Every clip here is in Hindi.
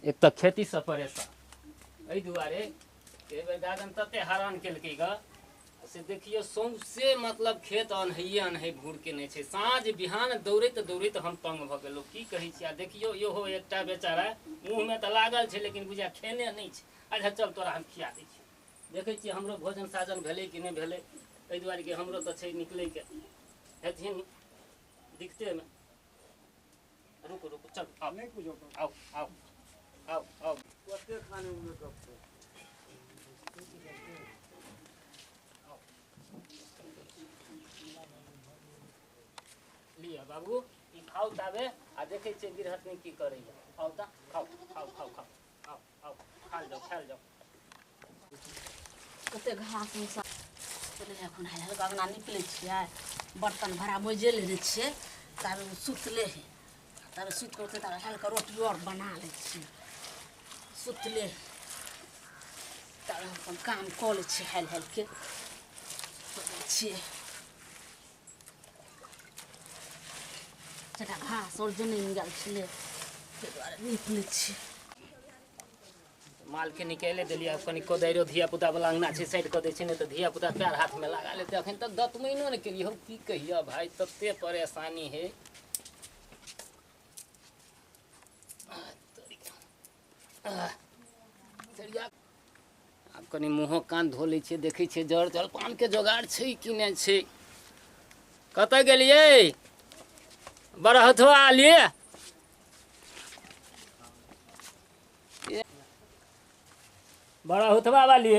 एक तो खेती से परेशान एहि दुआरे गार्डन तते हैरान केलकै ग से देखियो सौंसे मतलब खेत अनहै घूर के नहीं छे। साँझ बिहान दौड़ैत दौड़ैत हम तंग भ गेलहुँ की कहै छी। आ देखियो इहो एकटा बेचारा मुँह में तो लागल छे लेकिन बुझा खेने नहीं छे। अच्छा चल तोरा हम खिया दै छी। देखै छी हमरो भोजन साजन भेलै कि नहीं भेलै, एहि दुआरे कि हमरो तो छे निकलै के हेथिन दिखते में। रुक रुक चल आओ नहीं पूछो आओ आओ आओ आओ कते खाने में कब लिया बाबू ई खाओ ताबे आ देखे छे गिरहतनी की करैया। आओ ता खाओ खाओ खाओ खाओ आओ आओ खाल जाओ कते घास में चले एखन हल्का गना निकले छियै बर्तन भरा मोजेल रे छियै ताबे सुतले है ताबे सुत के उठे ताबे हल्का रोटी और बना ले छियै सुतले ताबे अपन काम कऽ ले छियै हल के छियै जटा घास और जने निकाल छियै ते दुआरे निकले छियै। माल के निकाले दिलिया कनी कोदाइरो धिया पुता वाला अंगना छे साइड क दै छै नहीं तो धिया पुता पैर हाथ में लगा लेते। अखन तक दतमैनो नहीं केलिए हम की कहिया भाई तते परेशानी है। आब कनी मुँहो कान धो लै छियै देखै छियै जड़ जलपान के जोगाड़ छै कि नहीं छै। कतऽ गेलियै बरहथवा लिए बड़ा हुतवा वाली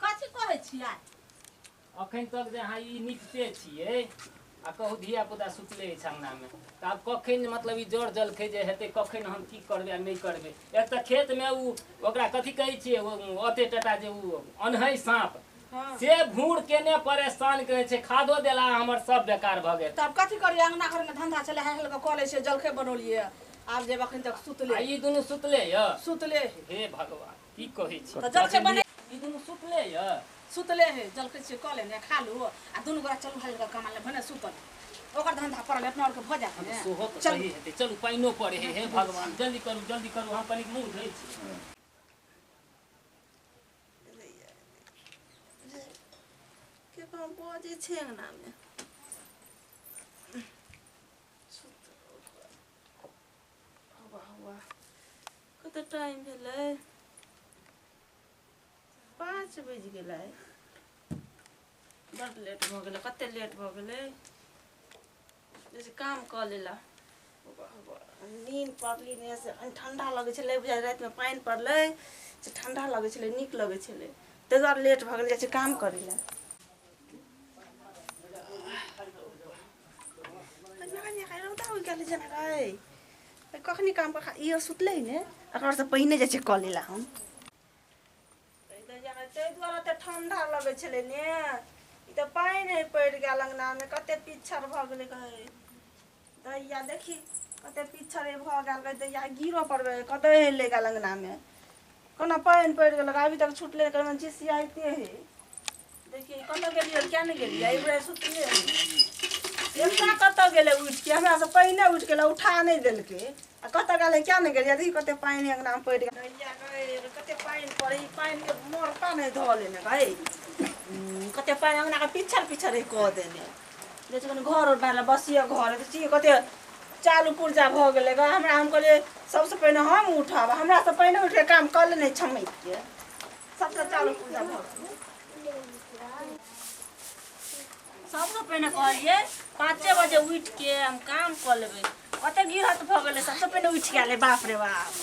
कथी कहै छियै अखन तक जे अहाँ ई निपते छियै आ कहू धिया पुता सुतले अछि अंगना में तऽ आब कखन मतलब ई जड़ जलखै जे हेतै कखन हम की करबै आ नहीं करबै। एक तऽ खेत में ओकरा कथी कहै छियै अते टटा जे अनहै साँप से भूर केने परेशान करे छे। खादो देला हमर सब बेकार भ गेल। तब कथी करिए अंगना घर में धंधा चले है हल्का कॉलेज से जलखे बनौलिए आब जे अखन तक सुतले ई दुनु सुतले सुतले हे भगवान की कहै छी त जलखे बने ई दुनु सुतले सुतले है जलखे से कॉले ने खा लू आ दुनु गोरा चलू हल्का कमाले भने सुतल ओकर धंधा पड़ल अपना और के भ जात ने सोहो त सही हेतै। चलू पाइनो पड़े हे भगवान जल्दी करू हम कनी मुंह धोइ छी। के काम बजे छे अंगना में कते टाइम भेलै 5 बज गेलै बड़ लेट भ गेलै कते लेट भ गेलै जैसे काम क लेला नींद पड़ली ने से ठंडा लगे छलै बुझाय रात में पानी पड़लै से ठंडा लगे छलै नीक लगे छलै ते दुआरे लेट भ गेलै जैसे काम करे ला कखनी काम पर ई सुतले ने अकर से पहिने जे क लेला हम ते दुआरे ते ठंडा लगे छले ने ई त पानी पड़ गेल अंगना में कते पिछड़ भ गेले कहे दैया देखी कते पिछड़ भ गेल कहे दैया गिरो पड़बे कते ले गेल अंगना में कोना पानी पड़ गेल अभी तक छूटले कर मन चिसियाइते है। देखिए कत गेलिए क्या नहीं गेलिए ई बड़े सुतले एकटा कत गेले उठ के हमरा से पहिने उठ के उठा नहीं देलके आ कत गेले क्या नहीं गेलिए देखी कते पानी अंगना में पड़ गेल दैया गए कते पानी पड़े पानी के मोरता नहीं धो लेने भाई कते पानी अंगना के पिछड़ क देने जैसे घर और बाला बसिया घर है कते चालू पुर्जा भ गेले हमरा हम कहले सबसे पहले हम उठाब हमरा से पहले उठ के काम कर ले नहीं छमक के सबसे चालू पुर्जा भ सबसे पहले कहलिए 5 बजे उठ के हम काम कर लेबे कते गिरहत भ गेले सबसे पहले उठ गेले बाप रे बाप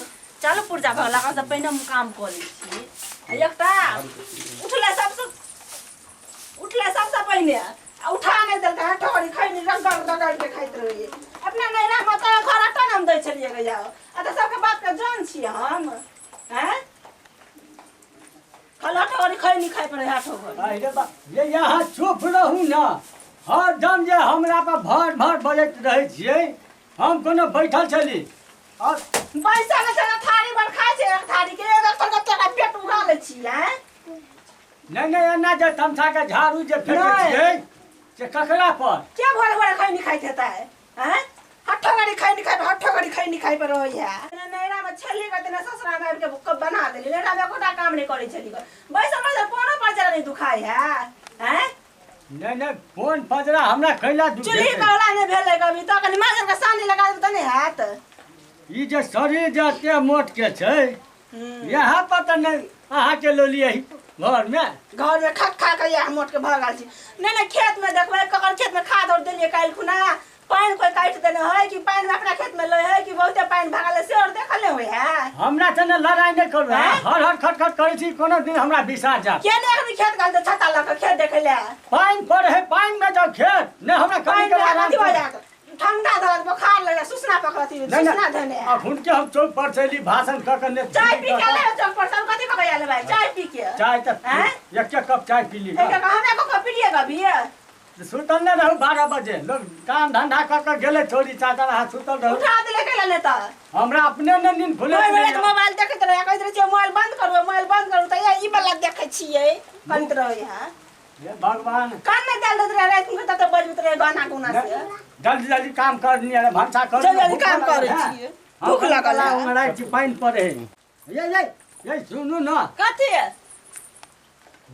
चालू पुर्जा भ गेला सबसे पहले हम काम कर ले छी एकटा उठले सबसे पहले उठा नहीं दल का ठोरी खैनी रगड़ के खाइत रहिए अपना नहीं रह मत घर आटा नाम दै छलिए गया आ त सबके बात के जान छी हम हैं खला ठोरी खैनी खाइ पर हाथो अरे बा ये यहाँ चुप रहू ना हर दम जे हमरा पर भर बजैत रहे छिए हम कोनो बैठल छली और पैसा में चला थारी भर खाइ छे एक थारी के एक पर कते का पेट उड़ा ले छी हैं नहीं एना जे तमसा के झाड़ू जे फेंकै छिए से ककरा पर क्या भर खैनी खाइत हेता है हैं ठगड़ी खाई नहीं खाई ठगड़ी खाई नहीं खाई पर रही है नैरा में छली का तेना ससुरा में के बना देली नैरा में कोटा काम नहीं करी छली बैसल बैसल कोनो पजरा नहीं दुखाई है हैं नहीं फोन पजरा हमरा कैला चुली कौला ने भेले कभी तो कनी माजर का सानी लगा दे त नहीं हाथ ई जे शरीर जते मोट के छै यहाँ पर त नहीं अहाँ के लो लिए घर में खा के यहाँ मोट के भगाल छी नहीं खेत में देखबै ककर खेत में खाद और देलिए काल खुना पानी कोई काट देने है कि पानी अपना खेत में लय है कि बहुते पानी भगाले से और देखले होय है हमरा तने लड़ाई नहीं करबे हर हर खटखट करै छी कोनो दिन हमरा बिसा जा के ने अखनी खेत गाल दे छाता ल के खेत देखले पानी पड़े है पानी में जाओ खेत ने हमरा कहीं के आराम ठंडा धरत बुखार लगे सुसना पकड़ती सुसना धने अब हुन के हम चौक पर चली भाषण क के ने चाय पी के ले चौक पर सब कथि कबे आले भाई चाय पी के चाय त एक कप चाय पी ली एक हमें को पी लिएगा भी सुतल न रहू 12 बजे लोग काम धंधा क के गेले छोरी चाचा हाथ सुतल रहू उठा दे लेके ले ता हमरा अपने ने नींद खुले मोबाइल देखत रहे कहत रहे मोबाइल बंद करू त ई वाला देखे छियै करत रहे हां हे भगवान कान में डाल दे रहे रात में त बजबत रहे गाना गुना से जल्दी जल्दी काम करनी है भाषा कर जल्दी काम करे छियै भूख लागल है हमरा छी पानी पड़े है ये सुनू न कथि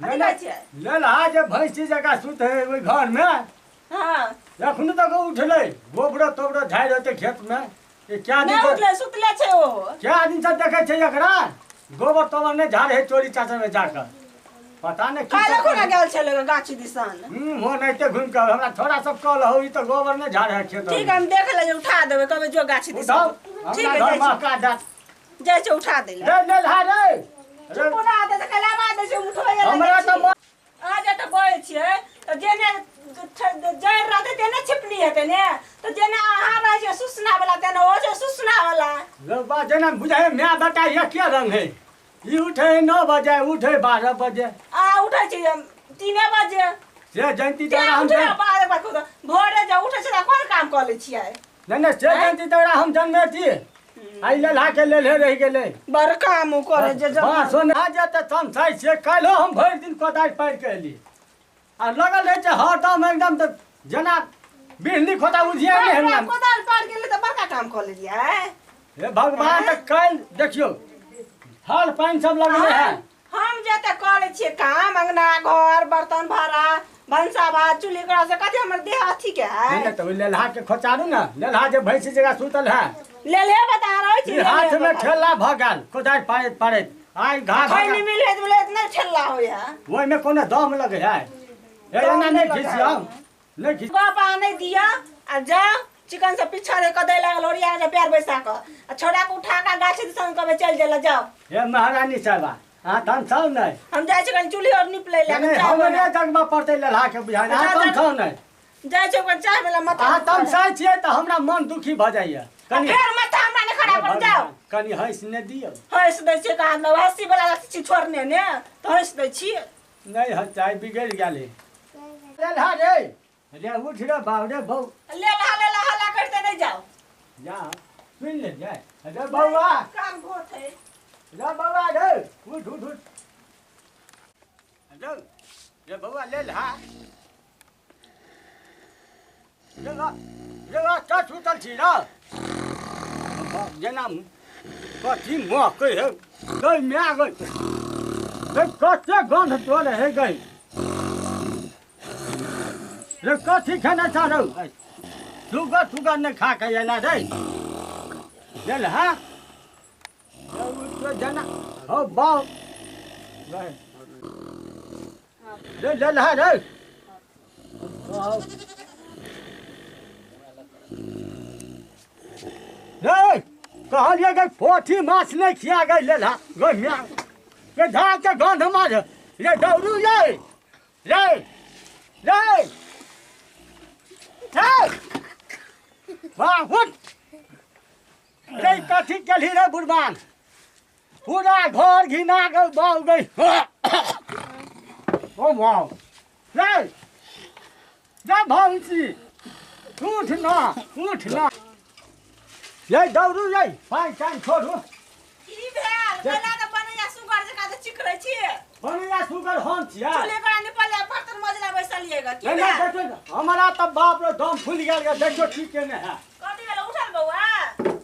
ले ला जे भैंसी जगह सुत है ओइ घर में हां एखन तक उठले गोबरो तोबरो झाड़ होते खेत में ये क्या दिन नहीं उठले सुतले छै ओ क्या दिन से देखे छै एकरा गोबर तोबर ने झाड़ है चोरी चाचा में जाकर पता नहीं काले कोना गेल छले गाछी दिसन हो नहीं ते घुम के हमरा थोड़ा सब कल हो ई तो गोबर ने झाड़ है खेत ठीक हम देख ले उठा देबे कबे जो गाछी दिसन ठीक है घर में का जा जय से उठा दे ले ला रे चुपना दे त कला बाद से उठो हमरा तो आ जा त बोल छियै त जेने जय रहते तेने छिपनी हेते ने त जेने आहा रह छै सुसना वाला तेने ओ छै सुसना वाला लोगबा जेना बुझाए मैं बेटा ये क्या रंग है ई उठे 9 बजे उठे 12 बजे आ उठै छै 3 बजे से जयंती तेरा हम उठे बारे को भोरे जे उठै छै कोन काम क ले छियै नहीं से जयंती तोरा हम जन्मे थी आई ले ला के ले रह गेले बड़ काम करे जे हां सुन आ जा त हम सही से कालो हम भर दिन कोदार पार के एली आ लगल रहे छै हरदम एकदम त जना बिजली खोता उजिया नहीं हमरा कोदार पार के ले त बड़का काम क लेलियै हे भगवान त काल देखियो हर पानी सब लगले है हम जेते करे छियै काम अंगना घर बर्तन भाड़ा भंसा भात चूल्ही करा से कथि हमर देह अथी के है नहीं तो लेलहा के खोचारू ना लेलहा जे भैंसी जगह सुतल है ले ले बता रहै छी हाथ में ठेला भ गेल कोदार पारे पारे आई घा घा नहीं मिले त बोले इतना ठेला होय है ओइ में कोनो दम लगे है ए एना नहीं खिसियो नहीं खिस बापा नहीं दिया आ जा चिकन से पीछा रे कदै लागल ओरिया जे पैर बैसा क आ छोड़ा के उठा के गाछ दिसन कबे चल जेला जाओ हे महारानी साहबा आ तन छौ नहीं हम जाय छी कनी चूल्ही और निप ले ले हम ने जगमा पड़ते लेलहा के बुझाय आ तन छौ नहीं जाय छी कनी चाय वाला मत आ तन सही छिए त हमरा मन दुखी भ जाइए कनी फेर मत हमरा ने खड़ा कर जाओ कनी हंस ने दियो हंस दै छी कहां न हंसी वाला छी छोड़ने ने तो हंस दै छी नहीं हंसाई बिगड़ गेले लेलहा रे उठ रे बाप रे बौ ले ला हला करते नहीं जाओ जा सुन ले जाए अरे बौआ काम बहुत है रे बौआ रे उठ उठ उठ अरे रे बौआ ले ला रे का सुतल छी रे जेना कथी मकै है गई मैं गई रे कते गंध तोले है गई रे कथी खाना चाहौ सुगर ने खा के एला रे चल हाँ जना हो बाऊ रे ले ला रे रे कहलिए कि पोठी माछ नहीं खिया गई ले ला गई मैं के धा के गंध मार रे दौड़ू रे रे रे वाह उठ रे कथी केलही रे बुढ़बान पूरा घर घिना गई बाऊ गई ओ वाह रे रे भौंसी उठ ना ये दौड़ू ये पाँच टाइम छोड़ू की भेल बेला त बनैया सुगर जका त चिकरै छी बनैया सुगर हम छिया चले करा निपल बर्तन मजला बैसलिएगा की हमारा तब बाप रे दम फूल गया देखो ठीक है ना कथी भेल उठा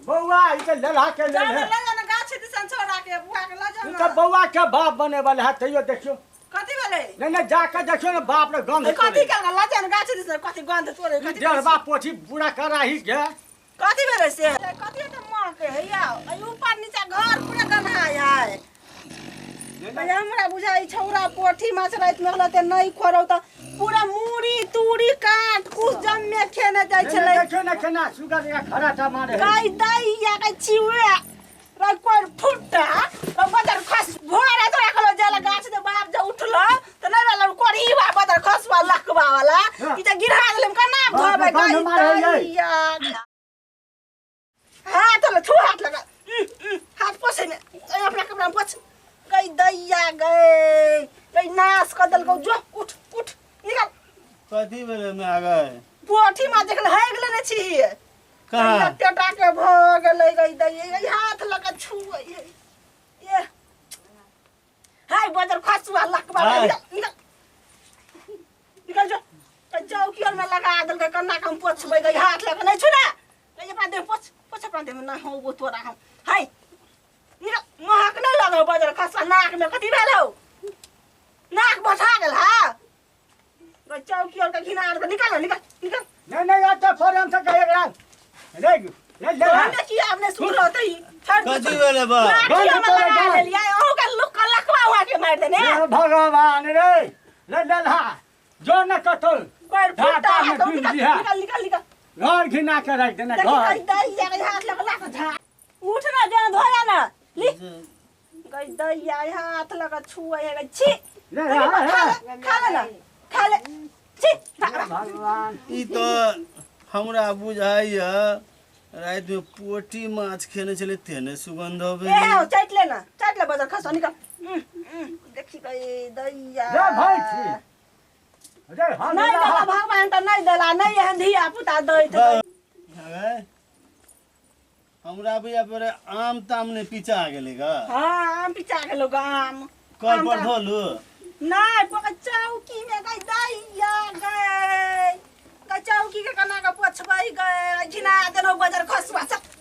बौआ इके लला के ले जाने ले ले जाने गाछ दिसन छोड़ा के बुआ के ले जाओ इनका ना बौआ के बाप बने वाले है तैयो देखियो कथी भेलै नहीं जाके देखियो ना बाप रे गंध कथी के ले जाने गाछ दिसन कथी गंध तोरे कथी डेढ़बा पोथी पूरा कराही के कथी भेलै से कथी त मां के हैया आई ऊपर नीचा घर पूरा गन्हाय है भैया हमरा बुझाई छौरा पोठी माछ रात में हलते नहीं खोरौ त पूरा मूड़ी तूड़ी काट कुछ जम में खेने जाय छलै देखियो ना केना सुगर का खराटा मारे गाय दैया के चिवे रात कोर फुटा तो बदर खस भोरे तोरा कलो जला गाछ दे बाप जे उठलो त नहीं वाला कोरी बा बदर खसवा लखबा वाला ई त गिरा देलम कना धोबे गाय दैया हाथ ल छु हाथ लगा हाथ पोछे में अपना कपड़ा में पोछ गई दैया गई नाश कर दल को जो उठ उठ निकल कथी भेलै में आ गए पोठी में देखल है गेले ने छी कहाँ टेटा के भ गेलै गई दैया ये हाथ लगा छु ये हाय बदर खसुआ लकबा निकल निकल जो चौकी में लगा दल के कन्ना कम पोछबै गई हाथ लगा नहीं छु ना ले अपना दे पोछ पोछ अपना दे में ना हो तोरा हम हाय निकल महक नहीं लगा बदर खसुआ नाक में कथी भेलौ नाक बसा गेल हा गई चौकी के किनार पे निकल निकल निकल नहीं आता फॉरम से कहे एकरा रे ले हमने किया आपने सुन लो तो कथी भेलै बा लगा लिया ओ का लुक लकवा हुआ के मार देने हे भगवान रे ले ला जो न कतो पर फुटा है तो निकल निकल निकल निकल घर घिना के रख देना घर दैया के हाथ लगा झा उठ ना जन धोया ना ली गई दैया हाथ लगा छुआ है छी ले खा ले ना खा ले छी भगवान ई तो हमरा बुझाइया रात में पोठी माछ खेने चले तेने सुगंध होबे ए चाट ले ना चाट ले बदर खसो निकल देखी गई दैया रे भाई छी रे हम नहीं देला भगवान तो नहीं देला नहीं है धिया पुता दैत हमरा भैया पर आम ताम ने पीछा गेलै गा हां पिचा गेलो गाम कल पर धोलू नहीं पक चौकी में गई दैया गई का चौकी के कना का पोछबई गई घिना देनो बजर खसवा सब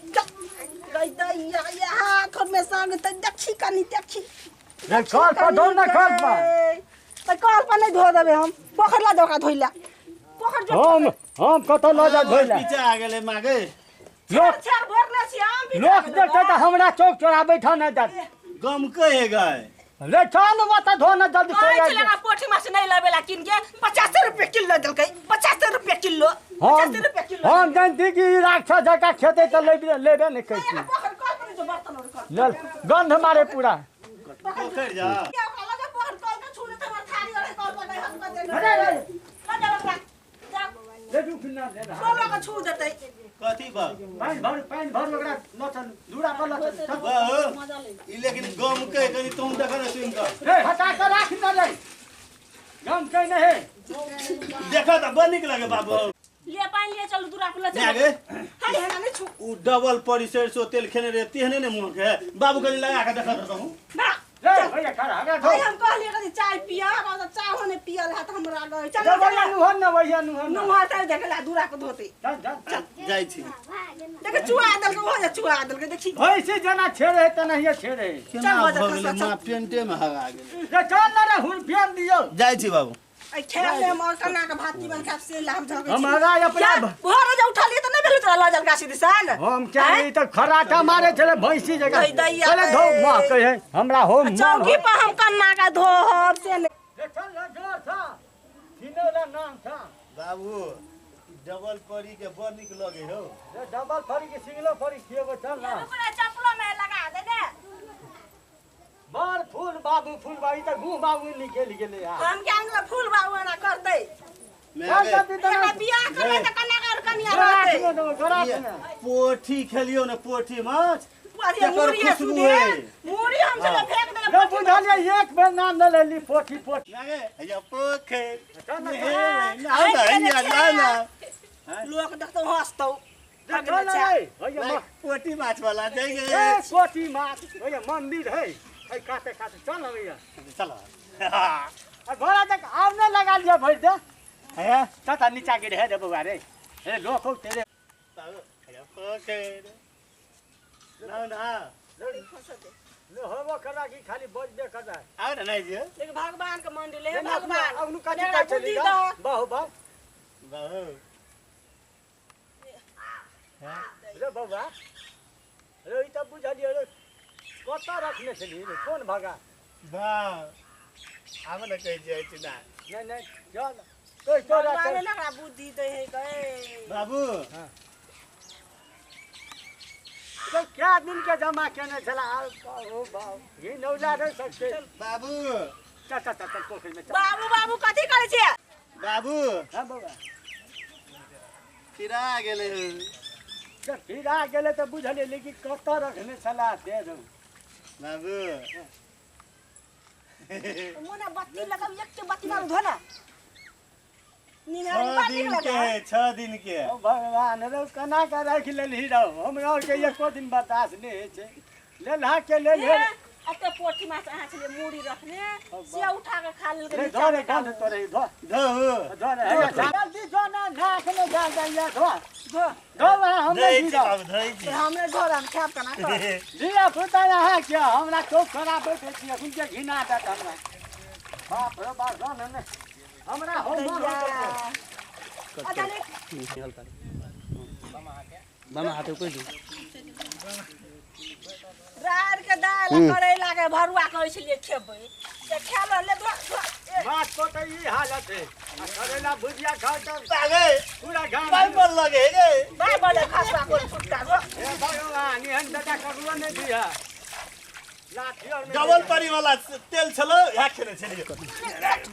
गई दैया ये हाथ में संग त देखी कनी देखी रे कल पर दो ना कल पर त कल पर नहीं धो देबे हम पोखर ला जोका धोइला पोखर जो हम कतो ल जा धोइला पीछा गेलै मागे लोग छर भरले छी आम लोग देखते तो हमरा चौक चौरा बैठा न जा गम कहे गए रे चल मत धो न जल्दी कोई कोई चलेगा पोठी माछ नहीं लेबेला किन के 50 रुपए किलो दलकै 50 रुपए किलो 50 रुपए किलो हम जानती कि राक्षा जका खेते तो लेबे नहीं कैसी पोखर कल पर जो बर्तन और कर ले गंध मारे पूरा पोखर जा क्या लगा पोखर कल का छूने तो थारी और कल पर नहीं हाथ में दे अरे रे लगा लगा जा ले दू फिर ले बोला का छू देतै कथी बा पानी भर ओकरा लचन दूरा पर लचन बा ई लेकिन गम कहे कनी तुम देख न सुन का रे हटा कर राख न रे गम कहीं नहीं देखा त बड़ निक लगे बाबू ले पानी ले चल दूरा पर ले ले आगे हाय है नहीं छू उ डबल परिसर सो तेल खेने रे तेहने ने मुंह के बाबू कनी लगा के देखा रहूं ना रे भैया खड़ा हगा भाई हम कहलिए कि चाय पिया और तो चाय होने पियल है तो हमरा गए चल जा भैया नुहन न भैया नुहन नुहा तर देखला दूरा पर धोते जा जाई छी देख चुआ दल के हो जा चुआ दल के देखी ऐसे जना छेड़े त नहीं छेड़े केना चल, भ चल, गेलै चल। मां पेंटे में हगा गेलै रे चल न रे हुन फेन दियो जाई छी बाबू आई खेल में मोर कना के भाती बन खाप से लाम झगे हमारा अपना भोर जा उठा लिए तो नहीं भेल तोरा लजल गासी दिसान हम क्या ई त खराटा मारे चले भैंसी जगह गई दैया चले धो मां कहे हमरा हो चौकी पर हम कन्ना का धोब से ले रे चल न जोर था सिनोला नाम था बाबू डबल परी के बड़ निक लगे हो रे डबल फरी के सिंगलो फरी खिएबो चल ना पूरा चपलो में लगा दे दे बार फूल बाबू फूल बाई त गु बाबू निकल गेले यार हम ज्ञान का फूल बाबू ना कर दे मैं चल आगे जल्दी एकरा तो बियाह करे त कन्ना का कनिया गराख रहते में दो गराख में पोठी खेलियो न पोठी माछ अरे केकर मुड़ी खुशबू सुदे है? मुड़ी हम चला फेंक दे रे बुझलिए एक बेर नाम ले लेली पोठी पोठी लागे या पोखर चल न ना लोग देखतो हंसतो चल न रे भैया पोठी माछ वाला जाएंगे ए पोठी माछ भैया मंदिर है ए काटे काटे चल न भैया चलो आ घोड़ा तक आमने लगा लिया भर दे है तता नीचा गिर है रे बउआ रे ए लोको तेरे पोखर ना ना बड़ी फंसा दे ले होबो करा कि खाली बजबे करा आ ना नहीं जी लेकिन भगवान के मंदिर है भगवान भगवान अगनु कथि मेरा कहै बुद्धि छली दो। बाहु बाहु बाबू रे बाबा रे ई त बुझलिए रे कत रखने छली रे कोन भगा बा हम न कह जाय छी ना नहीं नहीं चल कोई तोरा भगवान ने हमरा बुद्धि दे है गए बाबू तो क्या दिन के जमा केने छला ओ बाबू ई नौला रे सकते बाबू चल पोखरी में चल बाबू बाबू कथी करे छे बाबू हां बाबा फिरा गेले जब फिर आ गेले तो बुझलिए लेकिन कत रखने छला दे दो बाबू मुना बत्ती लगाऊ एक के बत्ती मारू धोना निमेरा 6 बात दिन निकल के 6 दिन के ओ भगवान रे कना का रख लेली रहो हमरा के एको दिन बर्दाश्त नहीं है छे ले ला के ले ले अते पोठी माछ अहाँ छले मुड़ी रखने से उठा के खा लेल रे धो रे कान तोरे धो धो धो रे जल्दी धो ना नाक में जा जाइए धो धो धो हम धोई नहीं छी धो बाबू धोई छी हमरे धोरम खाप तना कर दिया पुता यहाँ क्या हमरा तो खराब बैठे छी कुन के घिना दत हमरा बाप रे बाप जान ने हमरा हो अदले मामा हाथे कोइ दी रार के दाल करैला के भरुआ कहै छलिए खेबै से खेलो ले धो बात तो ई हालत है आ करेला भुजिया खाओ तो तागे पूरा गांव बाइबल लगे गे बाय बले खसवा को छुटका गो हे भगवान एहन दादा करुआ नहीं दिया लाठी और डबल परी वाला तेल छलो या खेने छलिए